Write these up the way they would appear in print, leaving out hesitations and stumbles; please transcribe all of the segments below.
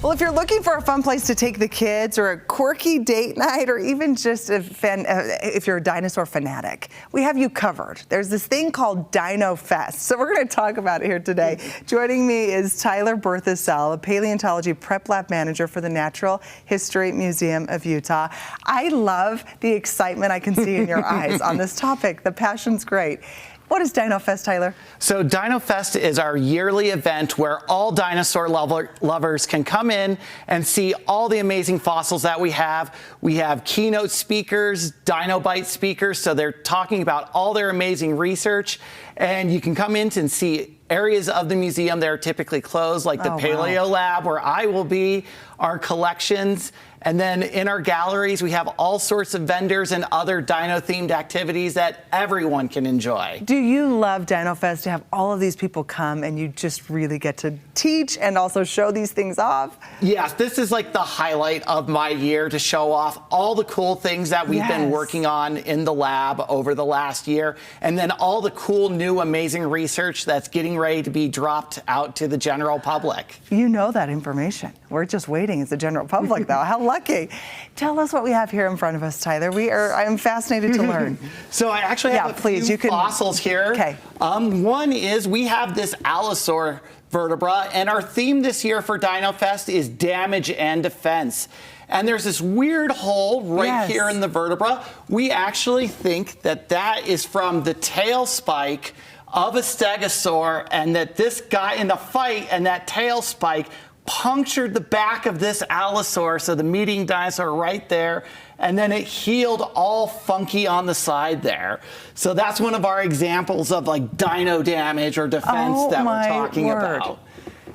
Well, if you're looking for a fun place to take the kids or a quirky date night or even just if you're a dinosaur fanatic, we have you covered. There's this thing called DynoFest, so we're going to talk about it here today. Joining me is Tylor Birthsiel, a paleontology prep lab manager for the Natural History Museum of Utah. I love the excitement I can see in your eyes on this topic. The passion's great. What is DynoFest, Tylor? So DynoFest is our yearly event where all dinosaur lovers can come in and see all the amazing fossils that we have. We have keynote speakers, DinoBite speakers, so they're talking about all their amazing research. And you can come in and see areas of the museum that are typically closed, like the Paleo Lab, where I will be, our collections. And then in our galleries, we have all sorts of vendors and other dino-themed activities that everyone can enjoy. Do you love DynoFest to have all of these people come and you just really get to teach and also show these things off? Yes, this is like the highlight of my year, to show off all the cool things that we've been working on in the lab over the last year, and then all the cool, new, amazing research that's getting ready to be dropped out to the general public. You know that information. We're just waiting as the general public, though. How lucky. Tell us what we have here in front of us, Tylor. I am fascinated to learn. So I actually have a few fossils here. Okay. One is we have this Allosaur vertebra, and our theme this year for DynoFest is damage and defense. And there's this weird hole right here in the vertebra. We actually think that that is from the tail spike of a stegosaur, and that this guy in the fight and that tail spike punctured the back of this Allosaur, so the meeting dinosaur right there, and then it healed all funky on the side there. So that's one of our examples of like dino damage or defense that we're talking about.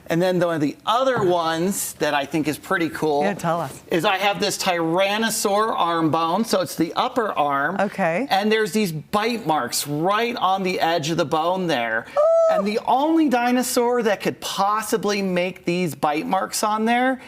And then one of the other ones that I think is pretty cool is I have this Tyrannosaur arm bone. So it's the upper arm. Okay. And there's these bite marks right on the edge of the bone there. And the only dinosaur that could possibly make these bite marks on there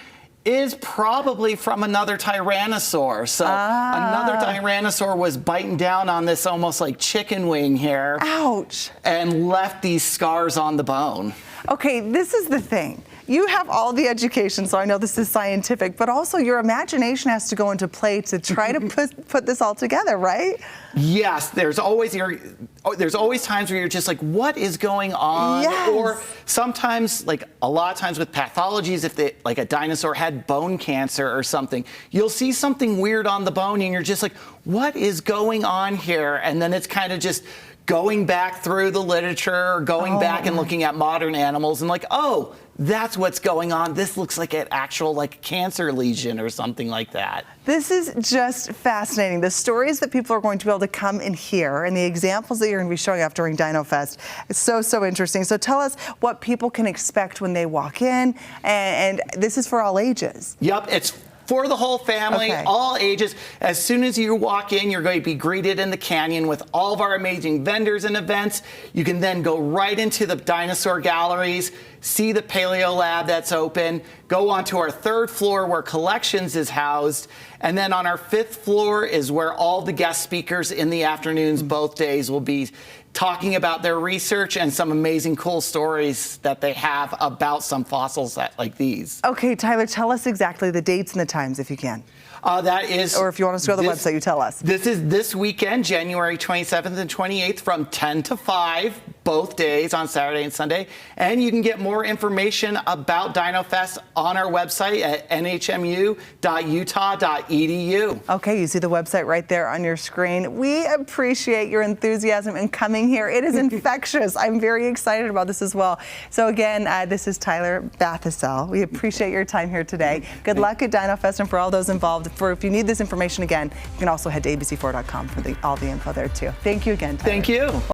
is probably from another Tyrannosaur. So another Tyrannosaur was biting down on this almost like chicken wing here. Ouch. And left these scars on the bone. Okay, this is the thing. You have all the education, so I know this is scientific, but also your imagination has to go into play to try to put this all together, right? Yes, there's always times where you're just like, what is going on? Yes. Or sometimes, like a lot of times with pathologies, if like a dinosaur had bone cancer or something, you'll see something weird on the bone and you're just like, what is going on here? And then it's kind of just going back through the literature, or going back and looking at modern animals and like, oh, that's what's going on. This looks like an actual like cancer lesion or something like that. This is just fascinating. The stories that people are going to be able to come and hear and the examples that you're going to be showing off during DynoFest is so interesting. So tell us what people can expect when they walk in, and this is for all ages. Yep, it's for the whole family, all ages. As soon as you walk in, you're going to be greeted in the canyon with all of our amazing vendors and events. You can then go right into the dinosaur galleries, see the Paleo Lab that's open, go onto our third floor where collections is housed, and then on our fifth floor is where all the guest speakers in the afternoons both days will be talking about their research and some amazing cool stories that they have about some fossils like these. Okay, Tylor, tell us exactly the dates and the times if you can. That is, or if you want us to go to the website, you tell us. This is this weekend, January 27th and 28th from 10 to 5, both days on Saturday and Sunday. And you can get more information about DynoFest on our website at nhmu.utah.edu. Okay, you see the website right there on your screen. We appreciate your enthusiasm in coming here. It is infectious. I'm very excited about this as well. So again, this is Tylor Birthsiel. We appreciate your time here today. Good luck at DynoFest, and for all those involved, if you need this information again, you can also head to abc4.com for all the info there too. Thank you again, Tylor. Thank you.